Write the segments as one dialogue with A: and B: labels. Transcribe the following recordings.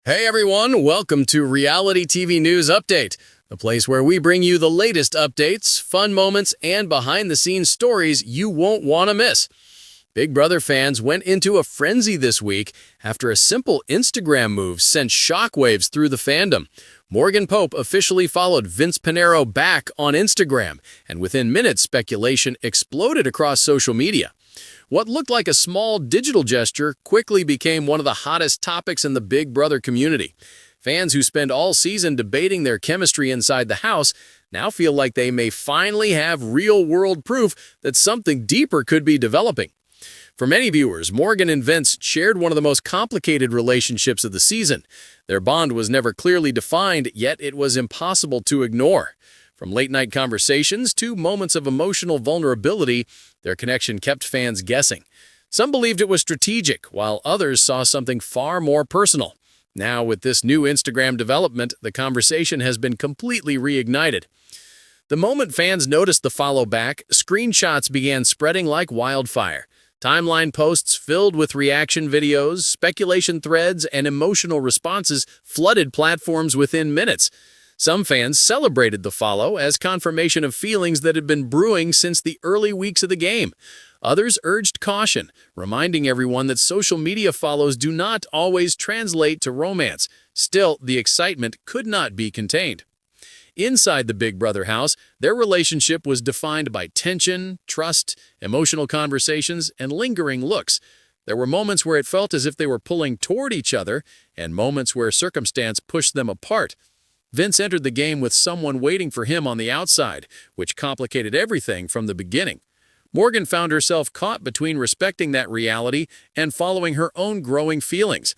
A: Hey everyone, welcome to Reality TV News Update, the place where we bring you the latest updates, fun moments, and behind-the-scenes stories you won't want to miss. Big Brother fans went into a frenzy this week after a simple Instagram move sent shockwaves through the fandom. Morgan Pope officially followed Vince Panaro back on Instagram, and within minutes, speculation exploded across social media. What looked like a small digital gesture quickly became one of the hottest topics in the Big Brother community. Fans who spend all season debating their chemistry inside the house now feel like they may finally have real-world proof that something deeper could be developing. For many viewers, Morgan and Vince shared one of the most complicated relationships of the season. Their bond was never clearly defined, yet it was impossible to ignore. From late-night conversations to moments of emotional vulnerability, their connection kept fans guessing. Some believed it was strategic, while others saw something far more personal. Now, with this new Instagram development, the conversation has been completely reignited. The moment fans noticed the follow back, screenshots began spreading like wildfire. Timeline posts filled with reaction videos, speculation threads, and emotional responses flooded platforms within minutes. Some fans celebrated the follow as confirmation of feelings that had been brewing since the early weeks of the game. Others urged caution, reminding everyone that social media follows do not always translate to romance. Still, the excitement could not be contained. Inside the Big Brother house, their relationship was defined by tension, trust, emotional conversations, and lingering looks. There were moments where it felt as if they were pulling toward each other, and moments where circumstance pushed them apart. Vince entered the game with someone waiting for him on the outside, which complicated everything from the beginning. Morgan found herself caught between respecting that reality and following her own growing feelings.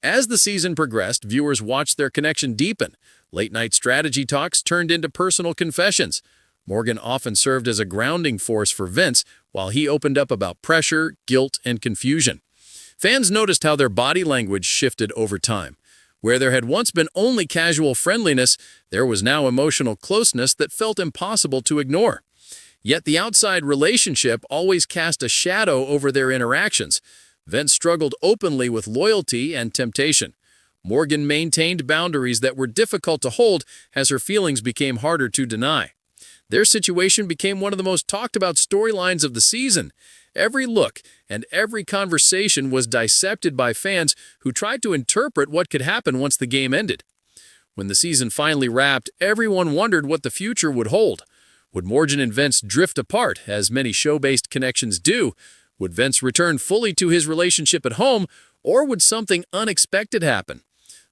A: As the season progressed, viewers watched their connection deepen. Late-night strategy talks turned into personal confessions. Morgan often served as a grounding force for Vince, while he opened up about pressure, guilt, and confusion. Fans noticed how their body language shifted over time. Where there had once been only casual friendliness, there was now emotional closeness that felt impossible to ignore. Yet the outside relationship always cast a shadow over their interactions. Vince struggled openly with loyalty and temptation. Morgan maintained boundaries that were difficult to hold as her feelings became harder to deny. Their situation became one of the most talked-about storylines of the season. Every look and every conversation was dissected by fans who tried to interpret what could happen once the game ended. When the season finally wrapped, everyone wondered what the future would hold. Would Morgan and Vince drift apart, as many show-based connections do? Would Vince return fully to his relationship at home, or would something unexpected happen?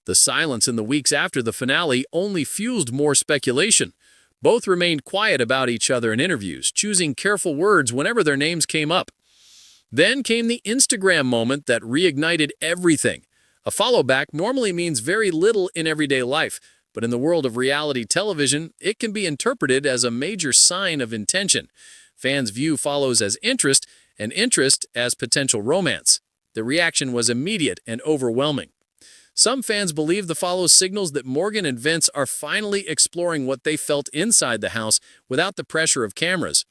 A: The silence in the weeks after the finale only fueled more speculation. Both remained quiet about each other in interviews, choosing careful words whenever their names came up. Then came the Instagram moment that reignited everything. A follow-back normally means very little in everyday life, but in the world of reality television, it can be interpreted as a major sign of intention. Fans view follows as interest, and interest as potential romance. The reaction was immediate and overwhelming. Some fans believe the follow signals that Morgan and Vince are finally exploring what they felt inside the house without the pressure of cameras.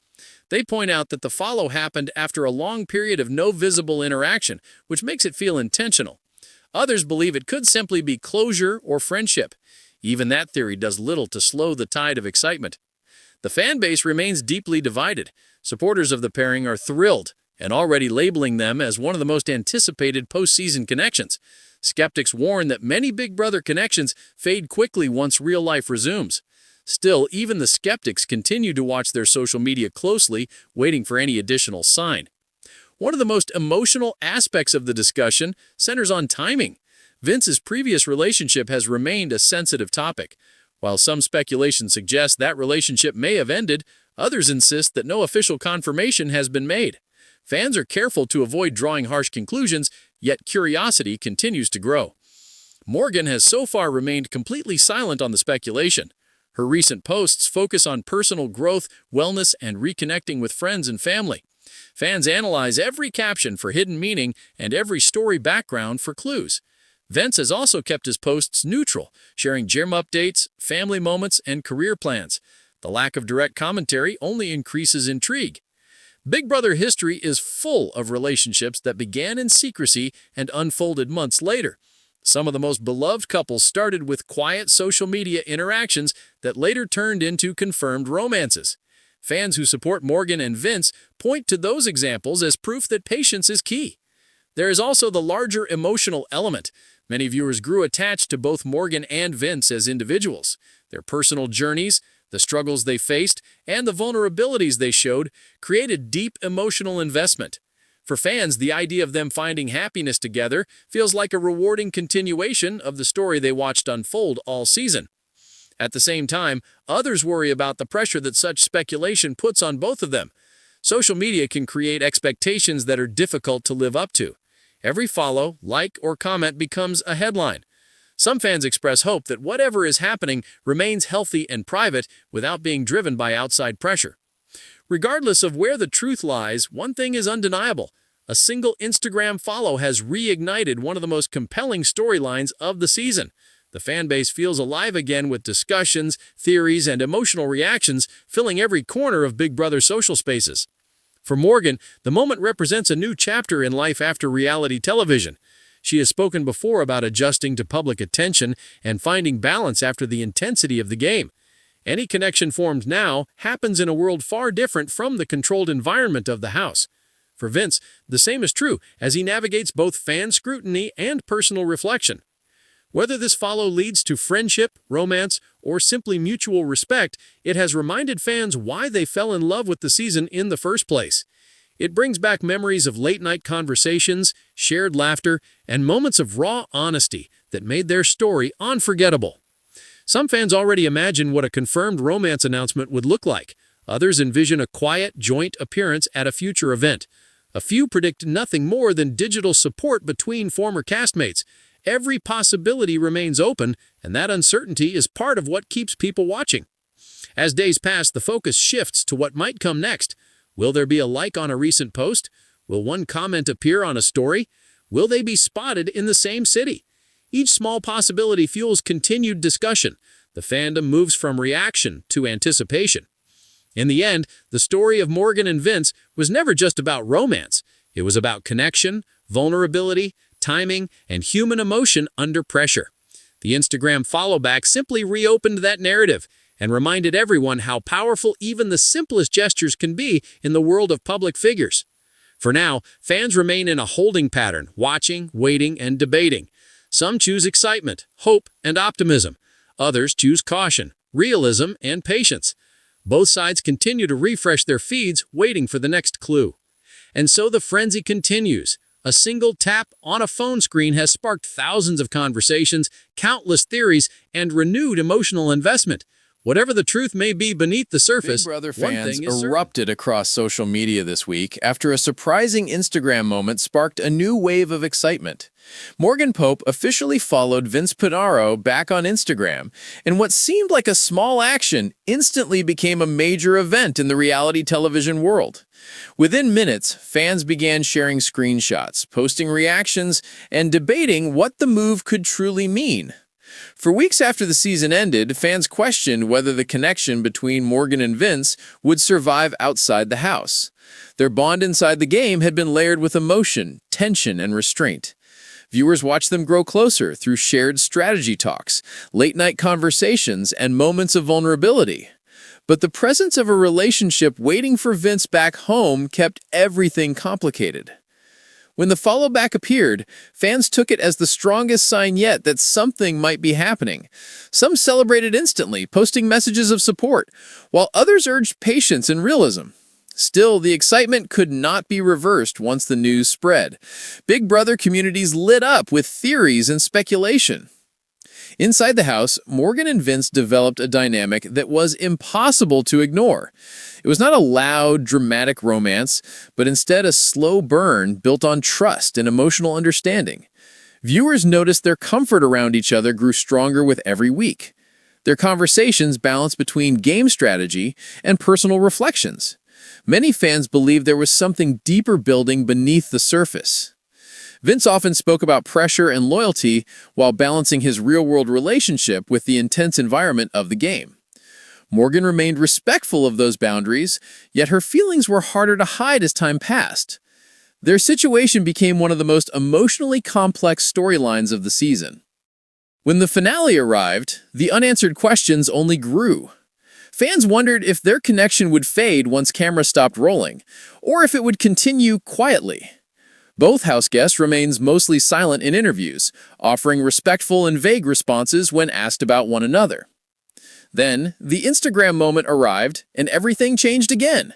A: They point out that the follow happened after a long period of no visible interaction, which makes it feel intentional. Others believe it could simply be closure or friendship. Even that theory does little to slow the tide of excitement. The fan base remains deeply divided. Supporters of the pairing are thrilled and already labeling them as one of the most anticipated postseason connections. Skeptics warn that many Big Brother connections fade quickly once real life resumes. Still, even the skeptics continue to watch their social media closely, waiting for any additional sign. One of the most emotional aspects of the discussion centers on timing. Vince's previous relationship has remained a sensitive topic. While some speculation suggests that relationship may have ended, others insist that no official confirmation has been made. Fans are careful to avoid drawing harsh conclusions, yet curiosity continues to grow. Morgan has so far remained completely silent on the speculation. Her recent posts focus on personal growth, wellness, and reconnecting with friends and family. Fans analyze every caption for hidden meaning and every story background for clues. Vince has also kept his posts neutral, sharing gym updates, family moments, and career plans. The lack of direct commentary only increases intrigue. Big Brother history is full of relationships that began in secrecy and unfolded months later. Some of the most beloved couples started with quiet social media interactions that later turned into confirmed romances. Fans who support Morgan and Vince point to those examples as proof that patience is key. There is also the larger emotional element. Many viewers grew attached to both Morgan and Vince as individuals. Their personal journeys, the struggles they faced, and the vulnerabilities they showed created deep emotional investment. For fans, the idea of them finding happiness together feels like a rewarding continuation of the story they watched unfold all season. At the same time, others worry about the pressure that such speculation puts on both of them. Social media can create expectations that are difficult to live up to. Every follow, like, or comment becomes a headline. Some fans express hope that whatever is happening remains healthy and private without being driven by outside pressure. Regardless of where the truth lies, one thing is undeniable. A single Instagram follow has reignited one of the most compelling storylines of the season. The fan base feels alive again with discussions, theories, and emotional reactions filling every corner of Big Brother social spaces. For Morgan, the moment represents a new chapter in life after reality television. She has spoken before about adjusting to public attention and finding balance after the intensity of the game. Any connection formed now happens in a world far different from the controlled environment of the house. For Vince, the same is true as he navigates both fan scrutiny and personal reflection. Whether this follow leads to friendship, romance, or simply mutual respect, it has reminded fans why they fell in love with the season in the first place. It brings back memories of late-night conversations, shared laughter, and moments of raw honesty that made their story unforgettable. Some fans already imagine what a confirmed romance announcement would look like. Others envision a quiet, joint appearance at a future event. A few predict nothing more than digital support between former castmates. Every possibility remains open, and that uncertainty is part of what keeps people watching. As days pass, the focus shifts to what might come next. Will there be a like on a recent post? Will one comment appear on a story? Will they be spotted in the same city? Each small possibility fuels continued discussion. The fandom moves from reaction to anticipation. In the end, the story of Morgan and Vince was never just about romance. It was about connection, vulnerability, timing, and human emotion under pressure. The Instagram follow-back simply reopened that narrative and reminded everyone how powerful even the simplest gestures can be in the world of public figures. For now, fans remain in a holding pattern, watching, waiting, and debating. Some choose excitement, hope, and optimism. Others choose caution, realism, and patience. Both sides continue to refresh their feeds, waiting for the next clue. And so the frenzy continues. A single tap on a phone screen has sparked thousands of conversations, countless theories, and renewed emotional investment. Whatever the truth may be beneath the surface,
B: Big Brother
A: one
B: fans
A: thing is
B: erupted across social media this week after a surprising Instagram moment sparked a new wave of excitement. Morgan Pope officially followed Vince Panaro back on Instagram, and what seemed like a small action instantly became a major event in the reality television world. Within minutes, fans began sharing screenshots, posting reactions, and debating what the move could truly mean. For weeks after the season ended, fans questioned whether the connection between Morgan and Vince would survive outside the house. Their bond inside the game had been layered with emotion, tension, and restraint. Viewers watched them grow closer through shared strategy talks, late-night conversations, and moments of vulnerability. But the presence of a relationship waiting for Vince back home kept everything complicated. When the follow-back appeared, fans took it as the strongest sign yet that something might be happening. Some celebrated instantly, posting messages of support, while others urged patience and realism. Still, the excitement could not be reversed once the news spread. Big Brother communities lit up with theories and speculation. Inside the house, Morgan and Vince developed a dynamic that was impossible to ignore. It was not a loud, dramatic romance, but instead a slow burn built on trust and emotional understanding. Viewers noticed their comfort around each other grew stronger with every week. Their conversations balanced between game strategy and personal reflections. Many fans believed there was something deeper building beneath the surface. Vince often spoke about pressure and loyalty while balancing his real-world relationship with the intense environment of the game. Morgan remained respectful of those boundaries, yet her feelings were harder to hide as time passed. Their situation became one of the most emotionally complex storylines of the season. When the finale arrived, the unanswered questions only grew. Fans wondered if their connection would fade once cameras stopped rolling, or if it would continue quietly. Both house guests remained mostly silent in interviews, offering respectful and vague responses when asked about one another. Then, the Instagram moment arrived, and everything changed again.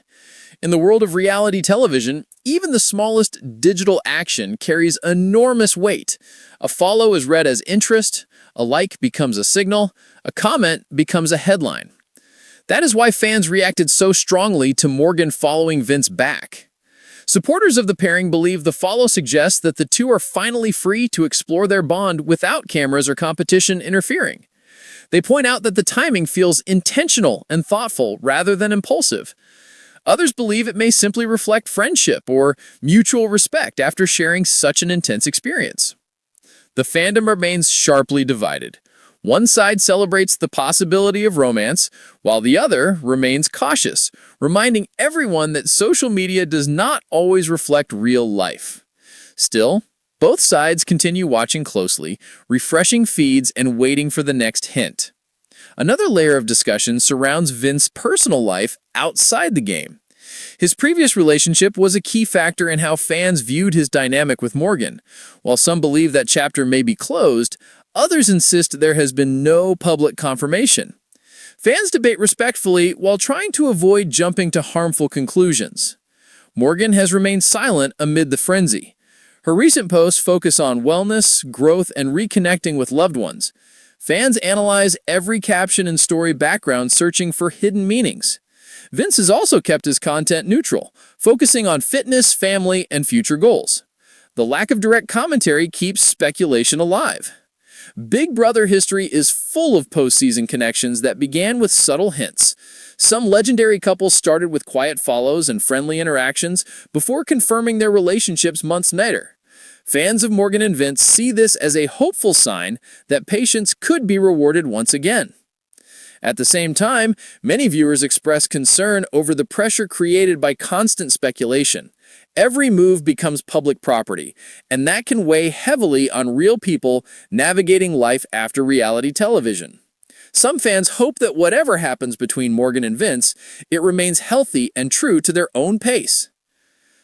B: In the world of reality television, even the smallest digital action carries enormous weight. A follow is read as interest, a like becomes a signal, a comment becomes a headline. That is why fans reacted so strongly to Morgan following Vince back. Supporters of the pairing believe the follow suggests that the two are finally free to explore their bond without cameras or competition interfering. They point out that the timing feels intentional and thoughtful rather than impulsive. Others believe it may simply reflect friendship or mutual respect after sharing such an intense experience. The fandom remains sharply divided. One side celebrates the possibility of romance, while the other remains cautious, reminding everyone that social media does not always reflect real life. Still, both sides continue watching closely, refreshing feeds and waiting for the next hint. Another layer of discussion surrounds Vince's personal life outside the game. His previous relationship was a key factor in how fans viewed his dynamic with Morgan. While some believe that chapter may be closed, others insist there has been no public confirmation. Fans debate respectfully while trying to avoid jumping to harmful conclusions. Morgan has remained silent amid the frenzy. Her recent posts focus on wellness, growth, and reconnecting with loved ones. Fans analyze every caption and story background, searching for hidden meanings. Vince has also kept his content neutral, focusing on fitness, family, and future goals. The lack of direct commentary keeps speculation alive. Big Brother history is full of postseason connections that began with subtle hints. Some legendary couples started with quiet follows and friendly interactions before confirming their relationships months later. Fans of Morgan and Vince see this as a hopeful sign that patience could be rewarded once again. At the same time, many viewers express concern over the pressure created by constant speculation. Every move becomes public property, and that can weigh heavily on real people navigating life after reality television. Some fans hope that whatever happens between Morgan and Vince, it remains healthy and true to their own pace.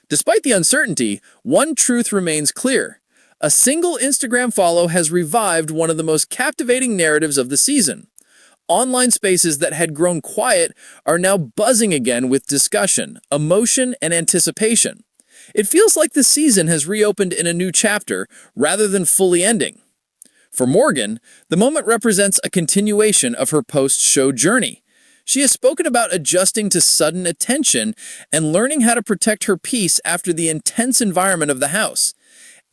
B: Despite the uncertainty, one truth remains clear. A single Instagram follow has revived one of the most captivating narratives of the season. Online spaces that had grown quiet are now buzzing again with discussion, emotion, and anticipation. It feels like the season has reopened in a new chapter rather than fully ending. For Morgan, the moment represents a continuation of her post-show journey. She has spoken about adjusting to sudden attention and learning how to protect her peace after the intense environment of the house.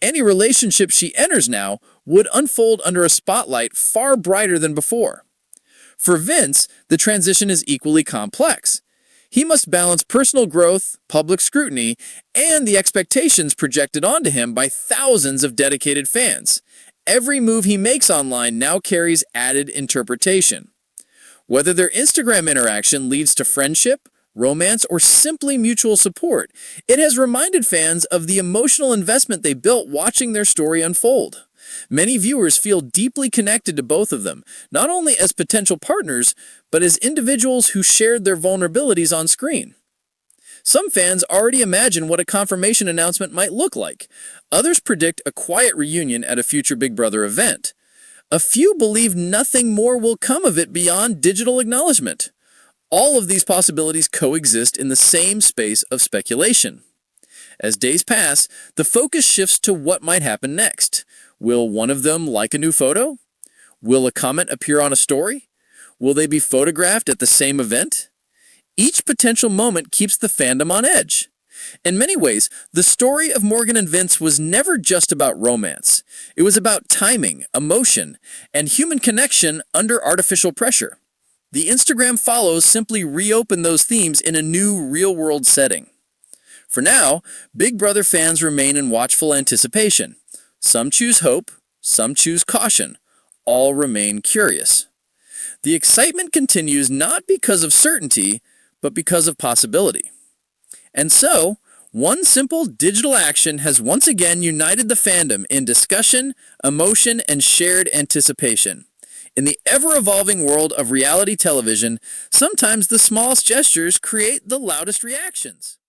B: Any relationship she enters now would unfold under a spotlight far brighter than before. For Vince, the transition is equally complex. He must balance personal growth, public scrutiny, and the expectations projected onto him by thousands of dedicated fans. Every move he makes online now carries added interpretation. Whether their Instagram interaction leads to friendship, romance, or simply mutual support, it has reminded fans of the emotional investment they built watching their story unfold. Many viewers feel deeply connected to both of them, not only as potential partners, but as individuals who shared their vulnerabilities on screen. Some fans already imagine what a confirmation announcement might look like. Others predict a quiet reunion at a future Big Brother event. A few believe nothing more will come of it beyond digital acknowledgement. All of these possibilities coexist in the same space of speculation. As days pass, the focus shifts to what might happen next. Will one of them like a new photo? Will a comment appear on a story? Will they be photographed at the same event? Each potential moment keeps the fandom on edge. In many ways, the story of Morgan and Vince was never just about romance. It was about timing, emotion, and human connection under artificial pressure. The Instagram follows simply reopen those themes in a new real-world setting. For now, Big Brother fans remain in watchful anticipation. Some choose hope, some choose caution. All remain curious. The excitement continues not because of certainty, but because of possibility. And so, One simple digital action has once again united the fandom in discussion, emotion, and shared anticipation. In the ever-evolving world of reality television, sometimes the smallest gestures create the loudest reactions.